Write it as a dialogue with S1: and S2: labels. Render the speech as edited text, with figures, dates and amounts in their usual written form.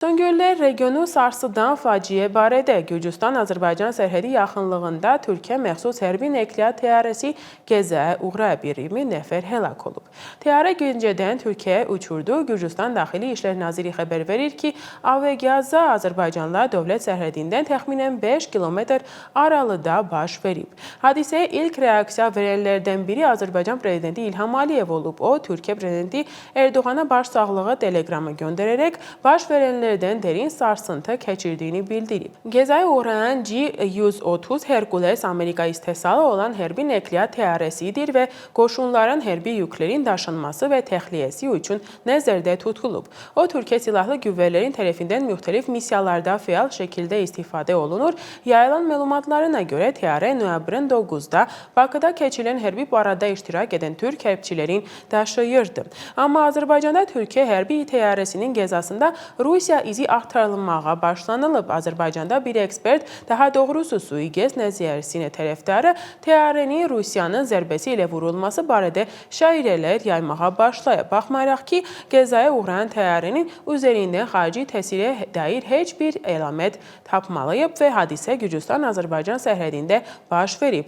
S1: Son günlər regionu sarsıdan faciə barədə Gürcüstan-Azərbaycan sərhədi yaxınlığında Türkiyə məxsus hərbi nəqliyyat təyyarəsi qəzaya uğraya bir 20 nəfər həlak olub. Təyyarə gecədən Türkiyəyə uçurdu. Gürcüstan Daxili İşlər Naziri xəbər verir ki, avtoqəza Azərbaycanla dövlət sərhədindən təxminən 5 kilometr aralıda baş verib. Hadisəyə ilk reaksiya verənlərdən biri Azərbaycan prezidenti İlham Əliyev olub. O, Türkiyə prezidenti Erdoğana başsağlığı teleqramı göndərərək baş verənlər derin sarsıntı keçirdiyini bildirib. Qəzaya uğrayan G-130 Herkules Amerika istehsalı olan hərbi nəqliyyat təyyarəsidir və qoşunların hərbi yüklərin daşınması və təxliyəsi üçün nəzərdə tutulub. O, Türkiyə Silahlı Qüvvələrin tərəfindən müxtəlif missiyalarda fəal şəkildə istifadə olunur. Yayılan məlumatlarına görə təyyarə noyabrın 9-da Bakıda keçirilən hərbi parada iştirak edən Türk hərbçilərin daşıyırdı. Amma Azərbaycanda Türkiyə hərbi təyyarəsinin qəzasında Rusiya izi axtarılmağa başlanılıb. Azərbaycanda bir ekspert, daha doğrusu sui-qəsd nəzəriyyəsinin tərəfdarı təyyarənin Rusiyanın zərbəsi ilə vurulması barədə şairələr yaymağa başlayıb. Baxmayaraq ki, qəzaya uğrayan təyyarənin üzərindən xarici təsirə dair heç bir əlamət tapmalıyıb və hadisə Gürcüstan-Azərbaycan sərhədində baş verib.